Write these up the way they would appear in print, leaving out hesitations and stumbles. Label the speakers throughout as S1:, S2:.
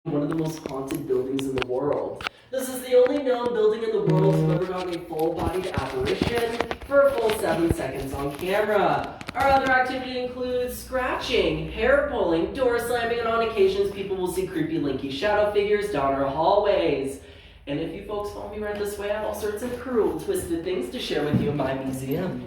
S1: one of the most haunted buildings in the world. This is the only known building in the world to ever gotten a full-bodied apparition for a full 7 seconds on camera. Our other activity includes scratching, hair pulling, door slamming, and on occasions people will see creepy linky shadow figures down our hallways. And if you folks follow me right this way, I have all sorts of cruel, twisted things to share with you in my museum.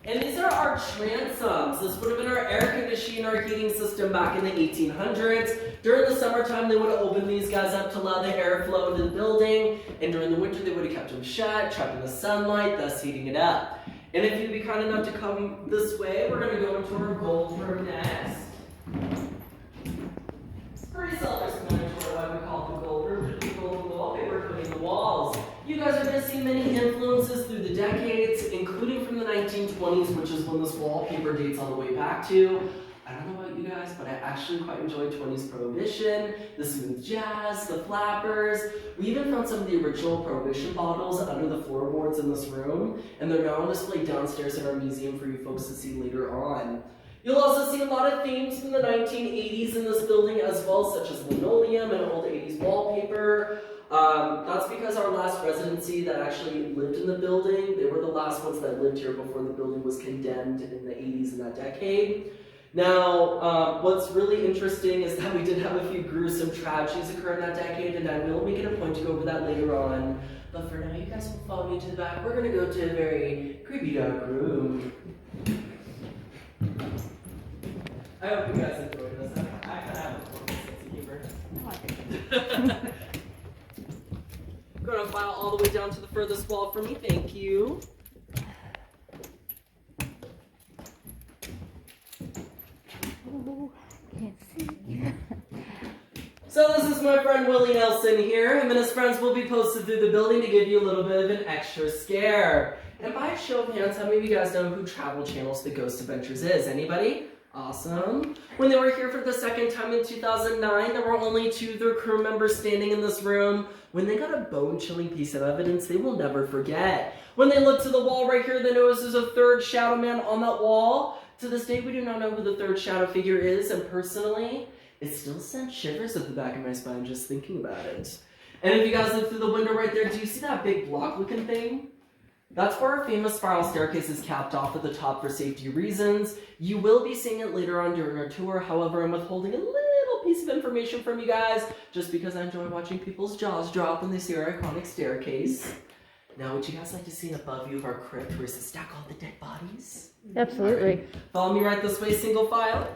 S1: And these are our transoms. This would have been our air conditioning, our heating system back in the 1800s. During the summertime, they would have opened these guys up to allow the airflow into the building. And during the winter, they would have kept them shut, trapping the sunlight, thus heating it up. And if you'd be kind enough to come this way, we're going to go into our gold room next. It's pretty self-explanatory why we call it the gold room. Just gold wallpaper coating the walls. You guys are going to see many influences through the decades, including from the 1920s, which is when this wallpaper dates all the way back to. I don't know about you guys, but I actually quite enjoyed 20s Prohibition, the smooth jazz, the flappers. We even found some of the original Prohibition bottles under the floorboards in this room, and they're now on display downstairs in our museum for you folks to see later on. You'll also see a lot of themes from the 1980s in this building as well, such as linoleum and old 80s wallpaper. That's because our last residency that actually lived in the building, they were the last ones that lived here before the building was condemned in the 80s in that decade. Now, what's really interesting is that we did have a few gruesome tragedies occur in that decade, and I will make it a point to go over that later on. But for now, you guys will follow me to the back. We're going to go to a very creepy dark room. I hope you guys enjoyed this. I kind of have a sense of humor. Go to file all the way down to the furthest wall for me. Thank you.
S2: Oh, can't see.
S1: So this is my friend Willie Nelson here. Him and his friends will be posted through the building to give you a little bit of an extra scare. And by a show of hands, how many of you guys know who Travel Channel's The Ghost Adventures is? Anybody? Awesome. When they were here for the second time in 2009, there were only 2 of their crew members standing in this room. When they got a bone-chilling piece of evidence they will never forget. When they looked to the wall right here, they noticed there's a third shadow man on that wall. To this day, we do not know who the third shadow figure is, and personally, it still sends shivers at the back of my spine just thinking about it. And if you guys look through the window right there, do you see that big block-looking thing? That's where our famous spiral staircase is capped off at the top for safety reasons. You will be seeing it later on during our tour. However, I'm withholding a little piece of information from you guys just because I enjoy watching people's jaws drop when they see our iconic staircase. Now, would you guys like to see an above view of our crypt where it's to stack all the dead bodies?
S2: Absolutely.
S1: Right. Follow me right this way, single file.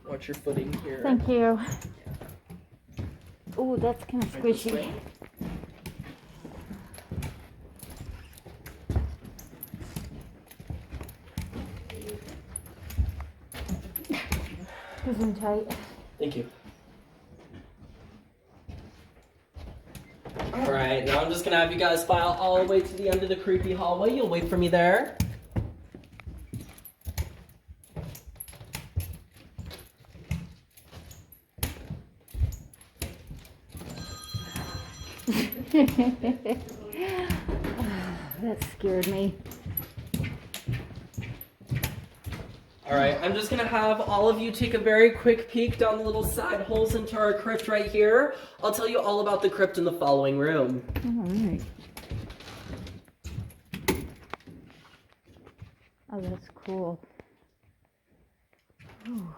S1: Watch your footing here.
S2: Thank you. Oh, that's kind of squishy. Isn't tight.
S1: Thank you. Alright, now I'm just gonna have you guys file all the way to the end of the creepy hallway. You'll wait for me there.
S2: That scared me.
S1: Alright, I'm just gonna have all of you take a very quick peek down the little side holes into our crypt right here. I'll tell you all about the crypt in the following room.
S2: Alright. Oh, that's cool. Ooh.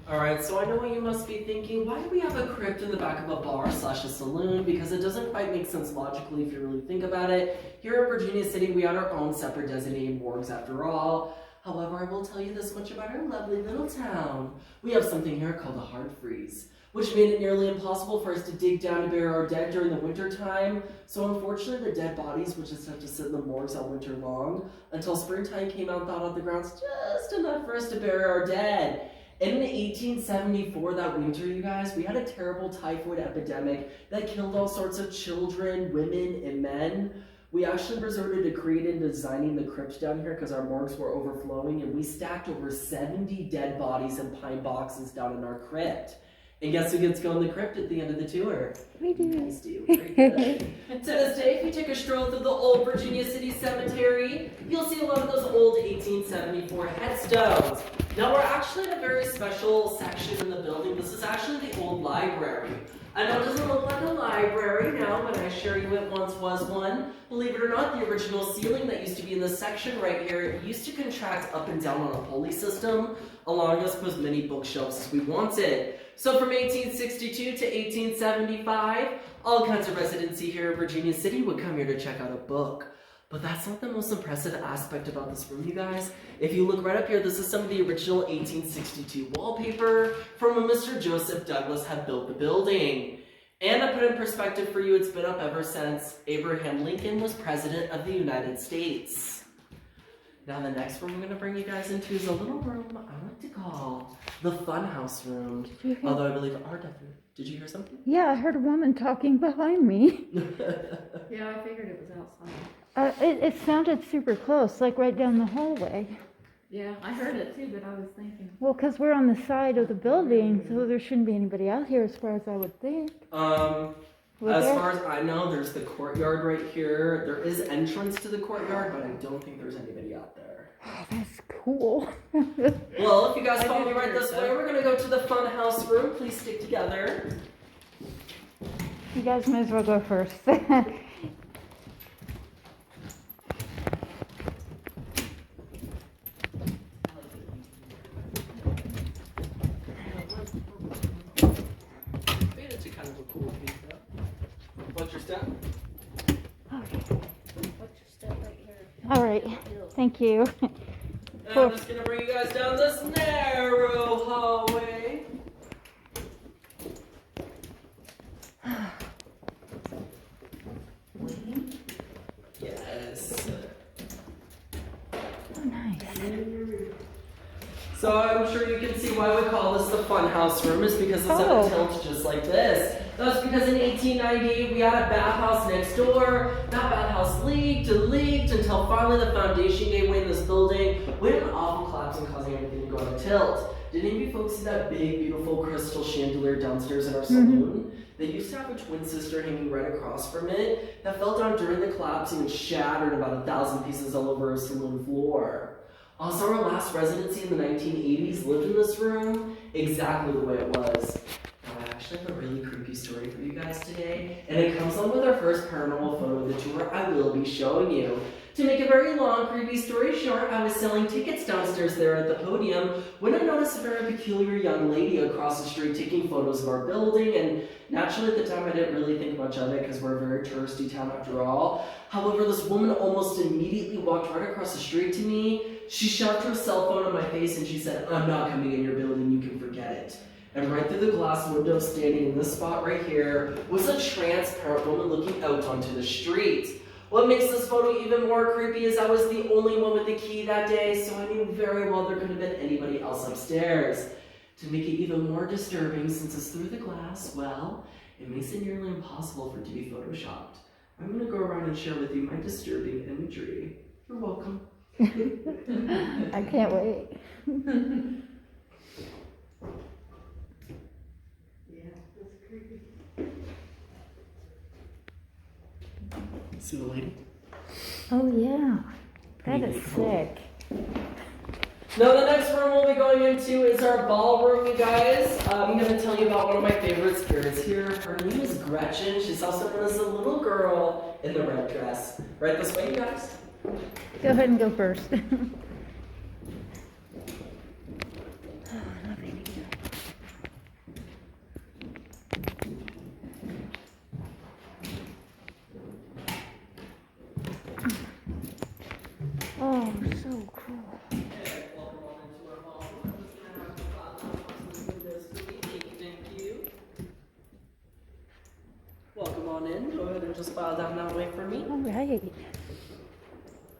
S1: Alright, so I know what you must be thinking. Why do we have a crypt in the back of a bar / a saloon? Because it doesn't quite make sense logically if you really think about it. Here in Virginia City, we had our own separate designated morgues after all. However, I will tell you this much about our lovely little town. We have something here called a hard freeze, which made it nearly impossible for us to dig down to bury our dead during the winter time. So unfortunately, the dead bodies would just have to sit in the morgues all winter long until springtime came out and thawed out the grounds just enough for us to bury our dead. In 1874, that winter, you guys, we had a terrible typhoid epidemic that killed all sorts of children, women, and men. We actually resorted to creating and designing the crypt down here because our morgues were overflowing, and we stacked over 70 dead bodies in pine boxes down in our crypt. And guess who gets to go in the crypt at the end of the tour?
S2: We do.
S1: You guys do. Very good. To this day, if you take a stroll through the old Virginia City Cemetery, you'll see a lot of those old 1874 headstones. Now, we're actually in a very special section in the building. This is actually the old library. I know it doesn't look like a library now, but I assure you it once was one. Believe it or not, the original ceiling that used to be in this section right here used to contract up and down on a pulley system, allowing us to put as many bookshelves as we wanted. So from 1862 to 1875, all kinds of residency here in Virginia City would come here to check out a book. But that's not the most impressive aspect about this room, you guys. If you look right up here, this is some of the original 1862 wallpaper from when Mr. Joseph Douglas had built the building. And to put it in perspective for you, it's been up ever since Abraham Lincoln was President of the United States. Now the next room I'm going to bring you guys into is a little room I like to call the funhouse room. Although I believe our definition. Did you hear something?
S2: Yeah, I heard a woman talking behind me.
S3: Yeah, I figured it was outside.
S2: It sounded super close, like right down the hallway.
S3: Yeah, I heard it too, but I was thinking.
S2: Well, because we're on the side of the building, so there shouldn't be anybody out here as far as I would think.
S1: As far as I know, there's the courtyard right here. There is entrance to the courtyard, but I don't think there's anybody out there.
S2: Oh, that's cool.
S1: Well, if you guys follow me right this way, we're going to go to the fun house room. Please stick together.
S2: You guys may as well go first.
S1: It's a kind of a cool piece up. What's your step?
S2: Okay.
S3: What's your step right here?
S2: All right. Thank you.
S1: And I'm just going to bring you guys down this narrow hallway. Yes.
S2: Oh, nice.
S1: So I'm sure you can see why we call this the fun house room is because it's at a tilt just like this. That's because in 1898 we had a bathhouse next door. That bathhouse leaked and leaked until finally the foundation gave way in this building. We had an awful collapse and causing everything to go on a tilt. Did any of you folks see that big, beautiful crystal chandelier downstairs in our saloon? They used to have a twin sister hanging right across from it that fell down during the collapse and shattered about 1,000 pieces all over our saloon floor. Also, our last residency in the 1980s lived in this room exactly the way it was. Now, I actually have a really creepy story for you guys today, and it comes on with our first paranormal photo of the tour I will be showing you. To make a very long, creepy story short, I was selling tickets downstairs there at the podium when I noticed a very peculiar young lady across the street taking photos of our building, and naturally at the time I didn't really think much of it because we're a very touristy town after all. However, this woman almost immediately walked right across the street to me. She shoved her cell phone in my face and she said, "I'm not coming in your building, you can forget it." And right through the glass window, standing in this spot right here, was a transparent woman looking out onto the street. What makes this photo even more creepy is I was the only one with the key that day, so I knew very well there couldn't have been anybody else upstairs. To make it even more disturbing, since it's through the glass, well, it makes it nearly impossible for it to be photoshopped. I'm going to go around and share with you my disturbing imagery. You're welcome.
S2: I can't wait.
S3: Yeah, that's creepy.
S1: See the lady?
S2: Oh, yeah. That is sick.
S1: Now the next room we'll be going into is our ballroom, you guys. I'm going to tell you about one of my favorite spirits here. Her name is Gretchen. She's also known as the little girl in the red dress. Right this way, you guys.
S2: Go ahead and go first. Oh, so cool.
S1: Yeah, just file down that way for me.
S2: All right.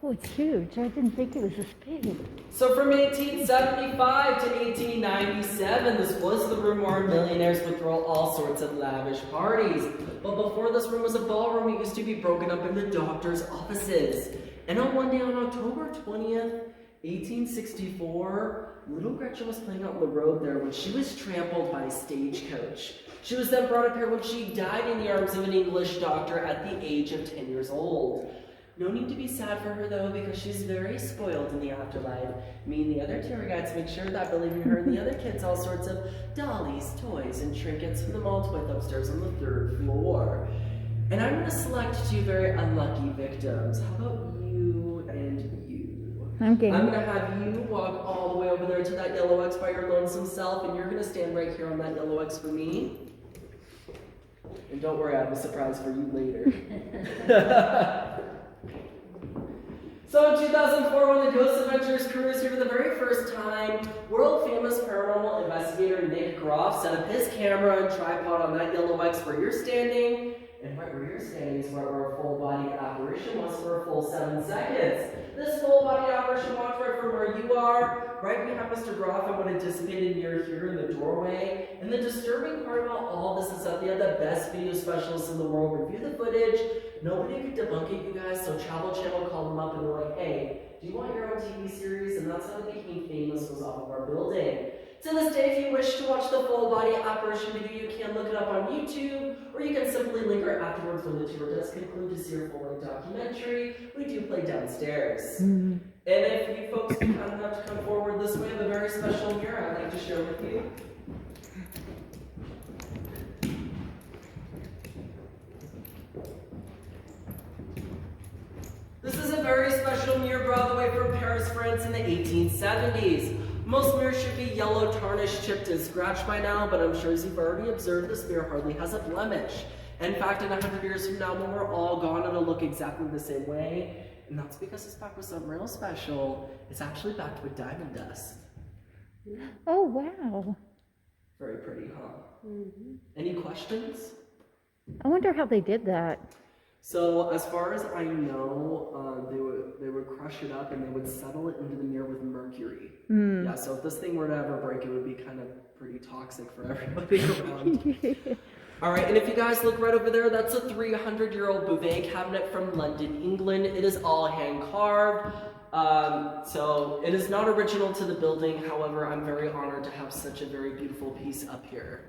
S2: Oh, it's huge. I didn't think it was this big.
S1: So from 1875 to 1897, this was the room where millionaires would throw all sorts of lavish parties. But before this room was a ballroom, it used to be broken up into doctors' offices. And on one day on October 20th, 1864, little Gretchen was playing out on the road there when she was trampled by a stagecoach. She was then brought up here when she died in the arms of an English doctor at the age of 10 years old. No need to be sad for her though, because she's very spoiled in the afterlife. Me and the other tour guides make sure that by leaving her and the other kids all sorts of dollies, toys, and trinkets for them all to play upstairs on the 3rd floor. And I'm going to select 2 very unlucky victims. How about you and you?
S2: I'm game.
S1: I'm going to have you walk all the way over there to that yellow X by your lonesome self, and you're going to stand right here on that yellow X for me. And don't worry, I have a surprise for you later. So in 2004, when the Ghost Adventures crew was here for the very first time, world-famous paranormal investigator Nick Groff set up his camera and tripod on that yellow X where you're standing, and right where you're standing is right where a full-body apparition was for a full 7 seconds. This full-body apparition walked right from where you are, right behind Mr. Groff, and what anticipated near here in the doorway. And the disturbing part about all this is that they had the best video specialists in the world review the footage. Nobody could debunk it, you guys, so Travel Channel called them up and they're like, hey, do you want your own TV series? And that's how it became famous, was off of our building. To this day, if you wish to watch the full body apparition video, you can look it up on YouTube, or you can simply linger afterwards when the tour does conclude to see your full-length documentary. We do play downstairs. And if you folks be kind enough to come forward this way, I have a very special mirror I'd like to share with you. This is a very special mirror brought all the way from Paris, France in the 1870s. Most mirrors should be yellow, tarnished, chipped, and scratched by now, but I'm sure as you've already observed, this mirror hardly has a blemish. In fact, in 100 years from now, when we're all gone, it'll look exactly the same way. And that's because it's backed with something real special. It's actually backed with diamond dust.
S2: Oh, wow.
S1: Very pretty, huh? Any questions?
S2: I wonder how they did that.
S1: So, as far as I know, they would crush it up and they would settle it into the mirror with mercury. Yeah, so if this thing were to ever break, it would be kind of pretty toxic for everybody around. All right, and if you guys look right over there, that's a 300-year-old Bouvet cabinet from London, England. It is all hand-carved. So it is not original to the building. However, I'm very honored to have such a very beautiful piece up here.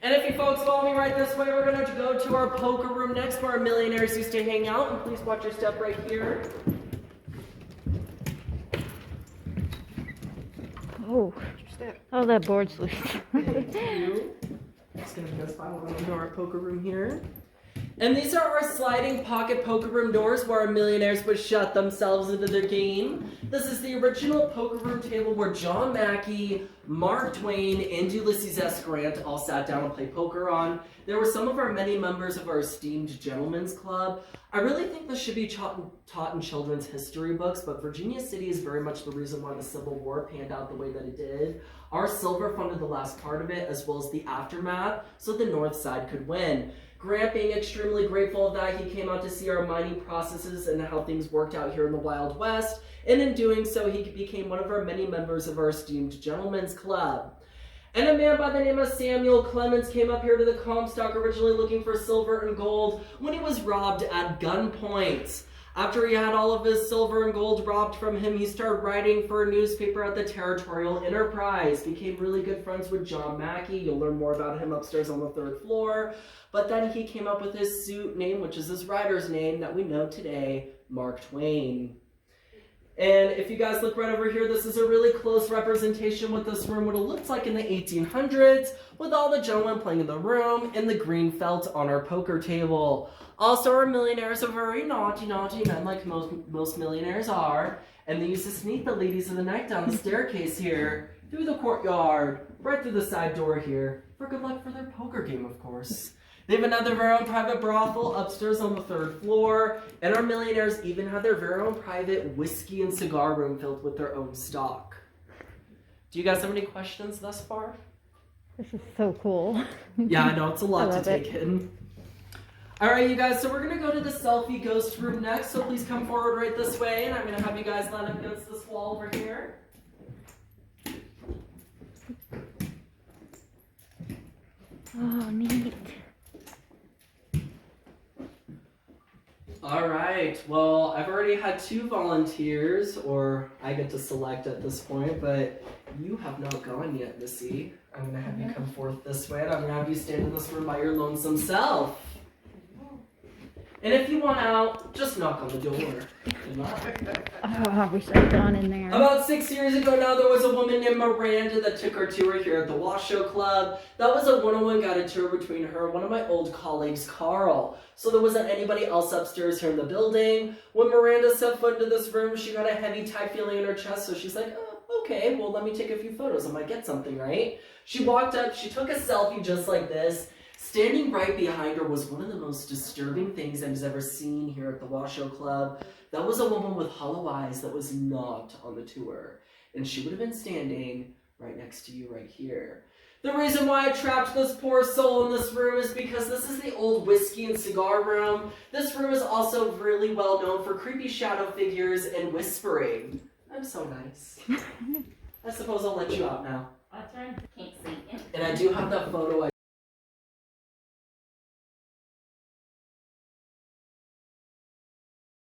S1: And if you folks follow me right this way, we're going to go to our poker room next where our millionaires used to hang out. And please watch your step right here.
S2: Oh, oh, that board's loose.
S1: Thank you. Just going to go spiral into our poker room here. And these are our sliding pocket poker room doors where our millionaires would shut themselves into their game. This is the original poker room table where John Mackey, Mark Twain, and Ulysses S. Grant all sat down and played poker on. There were some of our many members of our esteemed Gentlemen's Club. I really think this should be taught in children's history books, but Virginia City is very much the reason why the Civil War panned out the way that it did. Our silver funded the last part of it, as well as the aftermath, so the North Side could win. Grant, being extremely grateful of that, he came out to see our mining processes and how things worked out here in the Wild West, and in doing so, he became one of our many members of our esteemed Gentlemen's Club. And a man by the name of Samuel Clemens came up here to the Comstock originally looking for silver and gold when he was robbed at gunpoint. After he had all of his silver and gold robbed from him, he started writing for a newspaper at the Territorial Enterprise. Became really good friends with John Mackey. You'll learn more about him upstairs on the 3rd floor. But then he came up with his suit name, which is his writer's name that we know today, Mark Twain. And if you guys look right over here, this is a really close representation what this room would have looked like in the 1800s, with all the gentlemen playing in the room and the green felt on our poker table. Also, our millionaires are very naughty men, like most millionaires are, and they used to sneak the ladies of the night down the staircase here, through the courtyard, right through the side door here, for good luck for their poker game, of course. They have another very own private brothel upstairs on the 3rd floor, and our millionaires even have their very own private whiskey and cigar room filled with their own stock. Do you guys have any questions thus far?
S2: This is so cool.
S1: Yeah, I know, it's a lot to take in. Alright, you guys, so we're gonna go to the selfie ghost room next, so please come forward right this way, and I'm gonna have you guys line up against this wall over here.
S2: Oh, neat.
S1: Alright, well, I've already had 2 volunteers, or I get to select at this point, but you have not gone yet, Missy. I'm gonna have you come forth this way, and I'm gonna have you stand in this room by your lonesome self. And if you want out, just knock on the door. Good luck.
S2: Oh, I wish I'd gone in there.
S1: About 6 years ago now, there was a woman named Miranda that took her tour here at the Washoe Club. That was a one-on-one guided tour between her and one of my old colleagues, Carl. So there wasn't anybody else upstairs here in the building. When Miranda set foot into this room, she got a heavy, tight feeling in her chest, so she's like, oh, okay, well, let me take a few photos. I might get something, right? She walked up, she took a selfie just like this. Standing right behind her was one of the most disturbing things I've ever seen here at the Washoe Club. That was a woman with hollow eyes that was not on the tour. And she would have been standing right next to you right here. The reason why I trapped this poor soul in this room is because this is the old whiskey and cigar room. This room is also really well known for creepy shadow figures and whispering. I'm so nice. I suppose I'll let you out now.
S3: I can't see it.
S1: And I do have that photo I